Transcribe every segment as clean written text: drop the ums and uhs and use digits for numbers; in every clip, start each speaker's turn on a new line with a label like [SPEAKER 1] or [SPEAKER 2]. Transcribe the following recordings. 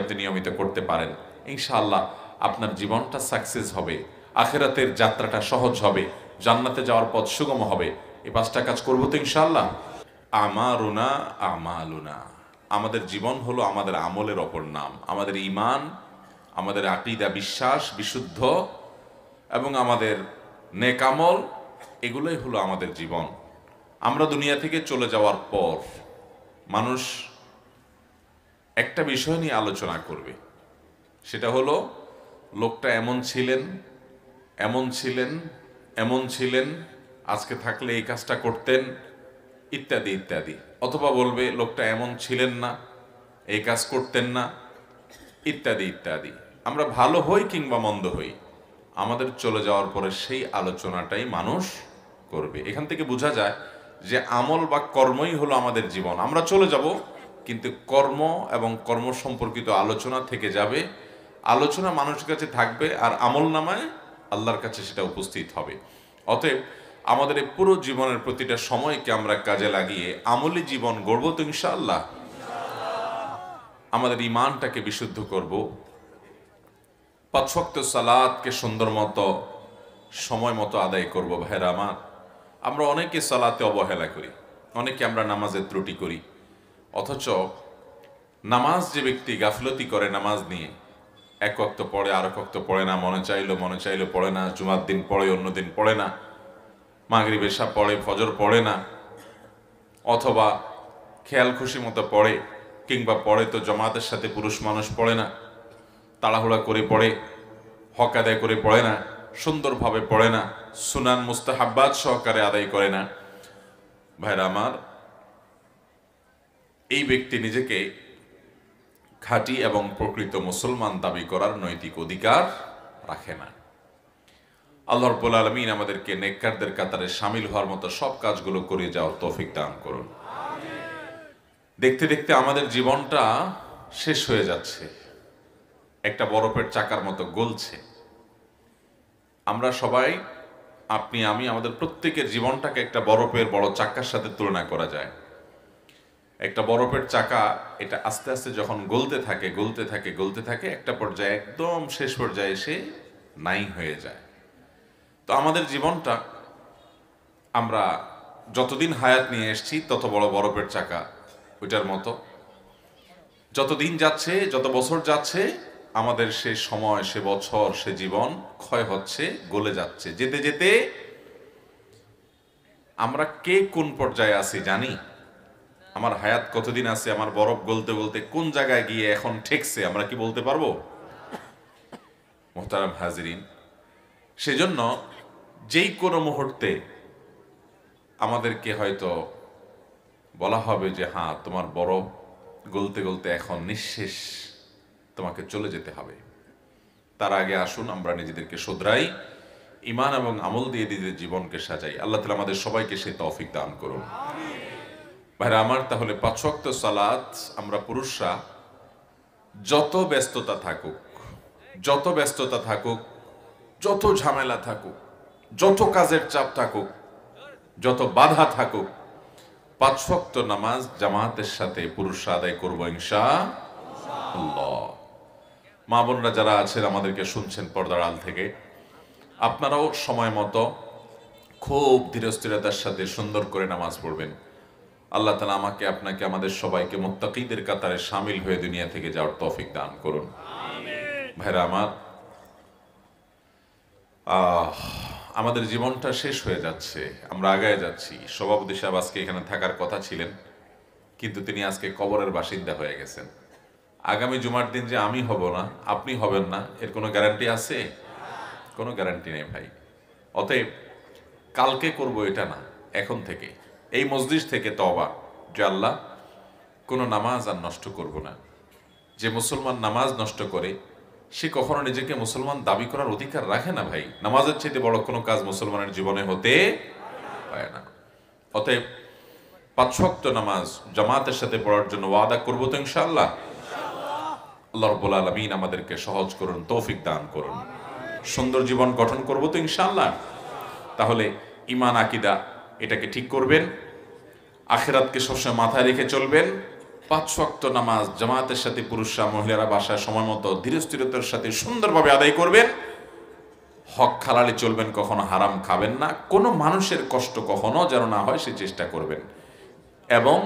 [SPEAKER 1] আপনি নিয়মিত করতে পারেন, ইনশাআল্লাহ আপনার জীবনটা সাকসেস হবে, আখিরাতের যাত্রাটা সহজ হবে, জান্নাতে যাওয়ার পথ সুগম হবে। এই 5টা কাজ করবো তো ইনশাআল্লাহ। আমারুনা আমালুনা, আমাদের জীবন হলো আমাদের আমলের অপর নাম। আমাদের ঈমান, আমাদের আকীদা বিশ্বাস বিশুদ্ধ এবং আমাদের নেক আমল, এগুলোই হলো আমাদের জীবন। আমরা দুনিয়া থেকে চলে যাওয়ার পর মানুষ একটা বিষয় নিয়ে আলোচনা করবে, সেটা হলো লোকটা এমন ছিলেন, এমন ছিলেন, এমন ছিলেন, আজকে থাকলে এই কাজটা করতেন, ইত্যাদি ইত্যাদি। অথবা বলবে লোকটা এমন ছিলেন না, এই কাজ করতেন না, ইত্যাদি ইত্যাদি। আমরা ভালো হই কিংবা মন্দ হই, আমাদের চলে যাওয়ার পরে সেই আলোচনাটাই মানুষ করবে। এখান থেকে বোঝা যায় যে আমল বা কর্মই হলো আমাদের জীবন। আমরা চলে যাব, কিন্তু কর্ম এবং কর্ম সম্পর্কিত আলোচনা থেকে যাবে। আলোচনা মানুষের কাছে থাকবে, আর আমল নামায় আল্লাহর কাছে সেটা উপস্থিত হবে। অতএব আমাদের এই পুরো জীবনের প্রতিটা সময়কে আমরা কাজে লাগিয়ে আমলি জীবন গড়ব তো ইনশাআল্লাহ। আমাদের ঈমানটাকে বিশুদ্ধ করব, 5 ওয়াক্ত সালাতকে সুন্দর মতো সময় মতো আদায় করব। ভাইরা আমার, আমরা অনেকে সালাতে অবহেলা করি, অনেকে আমরা নামাজে ত্রুটি করি। অথচ নামাজ যে ব্যক্তি গাফলতি করে নামাজ নিয়ে, এক ওয়াক্ত পড়ে আর এক ওয়াক্ত পড়ে না, মনে চাইলো পড়ে না, জুমার দিন পড়ে অন্য দিন পড়ে না, মাগরিব এশা পড়ে ফজর পড়ে না, অথবা খেয়াল খুশি মতো পড়ে, কিংবা পড়ে তো জামাতের সাথে পুরুষ মানুষ পড়ে না, তাড়াহুড়া করে পড়ে, হক আদায় করে পড়ে না, সুন্দরভাবে পড়ে না, সুনান মুস্তাহাব্বাত সহকারে আদায় করে না। ভাইরা আমার, এই ব্যক্তি নিজেকে খাঁটি এবং প্রকৃত মুসলমান দাবি করার নৈতিক অধিকার রাখে না। আল্লাহ রাব্বুল আলামিন আমাদেরকে নেককারদের কাতারে শামিল হওয়ার মতো সব কাজগুলো করে যাওয়ার তৌফিক দান করুন। দেখতে দেখতে আমাদের জীবনটা শেষ হয়ে যাচ্ছে, একটা বরফের চাকার মতো গলছে। আমরা সবাই, আপনি আমি, আমাদের প্রত্যেকের জীবনটাকে একটা বরফের বড় চাকার সাথে তুলনা করা যায়। একটা বরফের চাকা, এটা আস্তে আস্তে যখন গলতে থাকে, একটা পর্যায়ে একদম শেষ পর্যায়ে এসে নাই হয়ে যায়। তো আমাদের জীবনটা আমরা যতদিন হায়াত নিয়ে এসেছি তত বড় বরফের চাকা ওইটার মতো। যত দিন যাচ্ছে, যত বছর যাচ্ছে, আমাদের সে সময়, সে বছর, সে জীবন ক্ষয় হচ্ছে, গলে যাচ্ছে। যেতে যেতে আমরা কে কোন পর্যায়ে আছি জানি? আমার হায়াত কতদিন আছে, আমার বরফ গলতে গলতে কোন জায়গায় গিয়ে এখন ঠেকছে, আমরা কি বলতে পারবো? মুহতারাম হাজিরিন, সেজন্য যেই কোনো মুহূর্তে আমাদেরকে হয়তো বলা হবে যে হ্যাঁ, তোমার বরফ গলতে গলতে এখন নিঃশেষ, তোমাকে চলে যেতে হবে। তার আগে আসুন আমরা নিজেদেরকে শুধরাই, ঈমান এবং আমল দিয়ে নিজেদের জীবনকে সাজাই। আল্লাহ তাআলা আমাদের সবাইকে সেই তৌফিক দান করুন। ভাইরা আমার, তাহলে 5 ওয়াক্ত সালাত আমরা পুরুষরা যত ব্যস্ততা থাকুক, যত ঝামেলা থাকুক, যত কাজের চাপ থাকুক, যত বাধা থাকুক, 5 ওয়াক্ত নামাজ জামাতের সাথে পুরুষরা আদায় করবো ইনশাআল্লাহ। মা বোনরা যারা আছেন, আমাদেরকে শুনছেন পর্দার আড়াল থেকে, আপনারাও সময় মতো খুব ধীরস্থিরতার সাথে সুন্দর করে নামাজ পড়বেন। আল্লাহ তাআলা আমাকে, আপনাকে, আমাদের সবাইকে মুত্তাকিদের কাতারে শামিল হয়ে দুনিয়া থেকে যাওয়ার তৌফিক দান করুন। ভাইরা আমার, আমাদের জীবনটা শেষ হয়ে যাচ্ছে, আমরা আগায় যাচ্ছি। সভাপতি সাহেব আজকে এখানে থাকার কথা ছিলেন, কিন্তু তিনি আজকে কবরের বাসিন্দা হয়ে গেছেন। আগামী জুমার দিন যে আমি হব না, আপনি হবেন না, এর কোনো গ্যারান্টি আছে? কোনো গ্যারান্টি নেই ভাই। অতএব কালকে করব এটা না, এখন থেকে এই মজলিস থেকে তওবা যে আল্লাহ, কোনো নামাজ আর নষ্ট করব না। যে মুসলমান নামাজ নষ্ট করে, সে কখনো নিজেকে মুসলমান দাবি করার অধিকার রাখে না ভাই। নামাজের চাইতে বড় কোনো কাজ মুসলমানের জীবনে হতে পারে না। অতএব 5 ওয়াক্ত নামাজ জামাতের সাথে পড়ার জন্য ওয়াদা করব তো ইনশাআল্লাহ। আল্লাহ রাব্বুল আলামিন আমাদেরকে সহজ করুন, তৌফিক দান করুন, সুন্দর জীবন গঠন করব তো ইনশাআল্লাহ। তাহলে ঈমান আকীদা এটাকে ঠিক করবেন, আখিরাতকে সবসময় মাথায় রেখে চলবেন, 5 ওয়াক্ত নামাজ জামাতের সাথে পুরুষরা মহিলারা বাসায় সময় মতো ধীর স্থিরতার সাথে সুন্দরভাবে আদায় করবেন। হক হালালে চলবেন, কখনো হারাম খাবেন না, কোনো মানুষের কষ্ট কখনো যেন না হয় সে চেষ্টা করবেন। এবং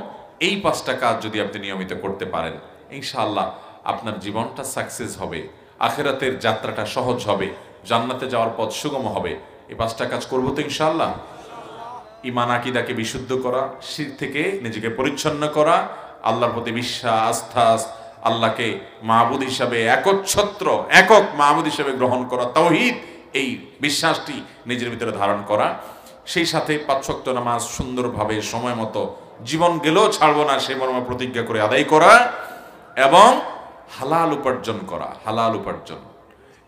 [SPEAKER 1] এই 5টা কাজ যদি আপনি নিয়মিত করতে পারেন, ইনশাআল্লাহ আপনার জীবনটা সাকসেস হবে, আখিরাতের যাত্রাটা সহজ হবে, জান্নাতে যাওয়ার পথ সুগম হবে। এই 5টা কাজ করবো তো ইনশাআল্লাহ। ঈমান আকীদাকে বিশুদ্ধ করা, শিরক থেকে নিজেকে পরিচ্ছন্ন করা, আল্লাহর প্রতি বিশ্বাস আস্থা, আল্লাহকে মাহবুদ হিসাবে একচ্ছত্র একক মাহবুদ হিসাবে গ্রহণ করা, তাওহীদ এই বিশ্বাসটি নিজের ভিতরে ধারণ করা, সেই সাথে 5 ওয়াক্ত নামাজ সুন্দরভাবে সময় মতো জীবন গেলেও ছাড়বো না সে মর্মে প্রতিজ্ঞা করে আদায় করা, এবং হালাল উপার্জন করা। হালাল উপার্জন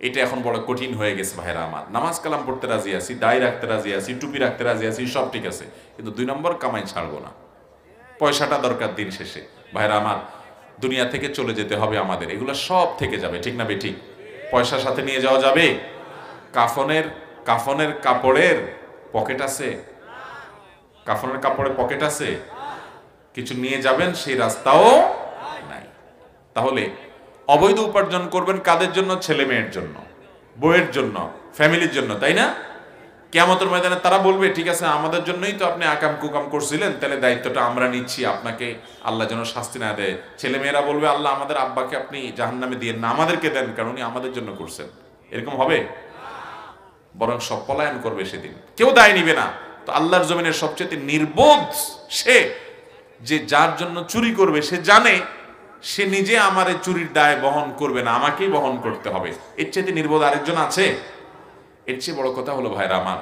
[SPEAKER 1] এটা এখন বড় কঠিন হয়ে গেছে ভাইরা আমার। নামাজ কালাম পড়তে রাজি আছি, দায় রাখতে রাজি আছি, টুপি রাখতে রাজি আছি, সব ঠিক আছে, কিন্তু 2 নম্বর কামাই ছাড়বো না। পয়সাটা দরকার দিন শেষে ভাইরা আমার, দুনিয়া থেকে চলে যেতে হবে আমাদের, এগুলো সব থেকে যাবে, ঠিক না বেঠিক? পয়সার সাথে নিয়ে যাওয়া যাবে? কাফনের কাপড়ের পকেট আছে? কাফনের কাপড়ের পকেট আছে? কিছু নিয়ে যাবেন সেই রাস্তাও নাই। তাহলে অবৈধ উপার্জন করবেন কাদের জন্য? ছেলে মেয়ের জন্য, বউয়ের জন্য, ফ্যামিলির জন্য, তাই না? কিয়ামতের ময়দানে তারা বলবে ঠিক আছে আমাদের জন্যই তো আপনি আকাম কুকাম করছিলেন, তাহলে দায়িত্বটা আমরা নিচ্ছি, আপনাকে আল্লাহ যেন শাস্তি না দেয়। ছেলে মেয়েরা বলবে আল্লাহ আমাদের আব্বাকে আপনি জাহান্নামে দিয়ে না, আমাদেরকে দেন, কারণ উনি আমাদের জন্য করছেন। এরকম হবে? বরং সব পলায়ন করবে সেদিন, কেউ দায় নিবে না। তো আল্লাহর জমিনের সবচেয়ে নির্বোধ সে, যে যার জন্য চুরি করবে সে জানে সে নিজে আমার এই চুরির দায় বহন করবে না, আমাকেই বহন করতে হবে। এর চেয়ে নির্বোধ আরেকজন আছে? এর চেয়ে বড় কথা হলো ভাইরা আমার,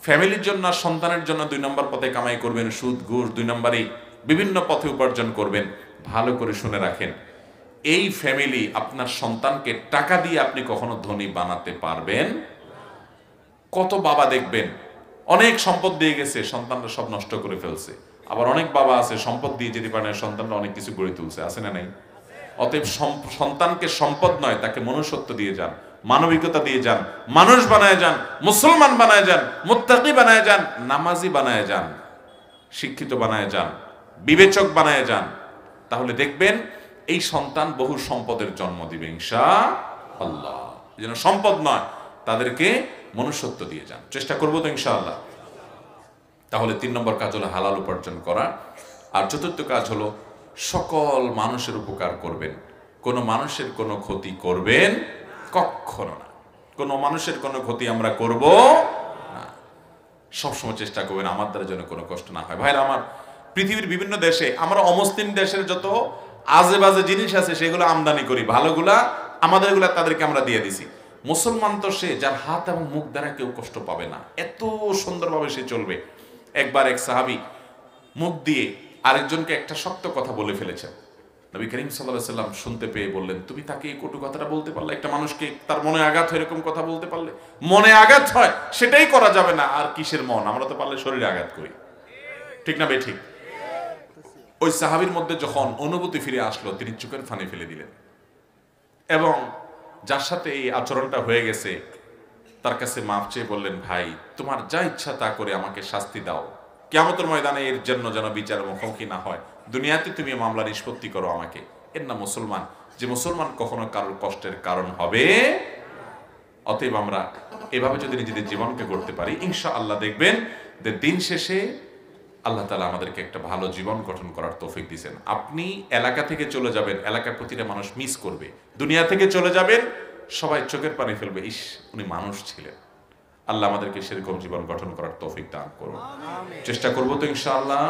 [SPEAKER 1] ফ্যামিলির জন্য আর সন্তানের জন্য 2 নম্বর পথে কামাই করবেন, সুদ ঘুষ 2 নম্বরই বিভিন্ন পথে উপার্জন করবেন। ভালো করে শুনে রাখেন, এই ফ্যামিলি আপনার সন্তানকে টাকা দিয়ে আপনি কখনো ধনী বানাতে পারবেন? কত বাবা দেখবেন অনেক সম্পদ দিয়ে গেছে, সন্তানরা সব নষ্ট করে ফেলছে। আবার অনেক বাবা আছে সম্পদ দিয়ে যেতে পারে না, সন্তানরা অনেক কিছু গড়ে তুলছে, আছে না নাই? অতএব সন্তানকে সম্পদ নয়, তাকে মনুষ্যত্ব দিয়ে যান, মানবিকতা দিয়ে যান, মানুষ বানায় যান, মুসলমান বানায় যান, মুত্তাকি বানায় যান, নামাজি বানায় যান, শিক্ষিত বানায় যান, বিবেচক বানায় যান। তাহলে দেখবেন এই সন্তান বহু সম্পদের জন্ম দিবে ইনশাআল্লাহ। যেন সম্পদ নয়, তাদেরকে মনুষ্যত্ব দিয়ে যান, চেষ্টা করবো তো ইনশাআল্লাহ। তাহলে 3 নম্বর কাজ হলো হালাল উপার্জন করা। আর 4র্থ কাজ হলো সকল মানুষের উপকার করবেন, কোনো মানুষের কোনো ক্ষতি করবেন কখনো না। কোনো মানুষের কোনো ক্ষতি আমরা করব না, সবসময় চেষ্টা করবেন আমার দ্বারা যেন কোনো কষ্ট না হয়। ভাইরা আমার, পৃথিবীর বিভিন্ন দেশে আমরা অমুসলিম দেশের যত আজে বাজে জিনিস আছে সেগুলো আমদানি করি, ভালোগুলা আমাদেরগুলা তাদেরকে আমরা দিয়ে দিছি। মুসলমান তো সে যার হাত এবং মুখ দ্বারা কেউ কষ্ট পাবে না, এত সুন্দরভাবে সে চলবে। একবার এক সাহাবী মুখ দিয়ে আরেকজনকে একটা শক্ত কথা বলে ফেলেছেন। নবী করিম সাল্লাল্লাহু আলাইহি সাল্লাম শুনতে পেয়ে বললেন, তুমি তাকে এই কটু কথাটা বলতে পারলে? একটা মানুষকে তার মনে আঘাত হয় এরকম কথা বলতে পারলে? মনে আঘাত হয় সেটাই করা যাবে না, আর কিসের মন? আমরা তো পারলে শরীরে আঘাত করি, ঠিক না বেঠিক? ওই সাহাবীর মধ্যে যখন অনুভূতি ফিরে আসলো, তিনি চোখের ফানি ফেলে দিলেন, এবং যার সাথে এই আচরণটা হয়ে গেছে তার কাছে মাপ চেয়ে বললেন, ভাই তোমার যা ইচ্ছা তা করে আমাকে শাস্তি দাও, কিয়ামতের ময়দানে এর জন্য যেন বিচারের মুখোমুখি না হয়, দুনিয়াতে তুমি মামলা নিষ্পত্তি করো আমাকে। এর নাম মুসলমান, যে মুসলমান কখনো কারোর কষ্টের কারণ হবে। অতএব আমরা এভাবে যদি নিজেদের জীবনকে গড়তে পারি, ইনশাআল্লাহ দেখবেন যে দিন শেষে আল্লাহ তাআলা আমাদেরকে একটা ভালো জীবন গঠন করার তৌফিক দিয়েছেন। আপনি এলাকা থেকে চলে যাবেন, এলাকার প্রতিটা মানুষ মিস করবে। দুনিয়া থেকে চলে যাবেন, সবাই চোখের পানি ফেলবে, ইস উনি মানুষ ছিলেন। আল্লাহ আমাদেরকে সেরকম জীবন গঠন করার তৌফিক দান করুন, চেষ্টা করবো তো ইনশাআল্লাহ।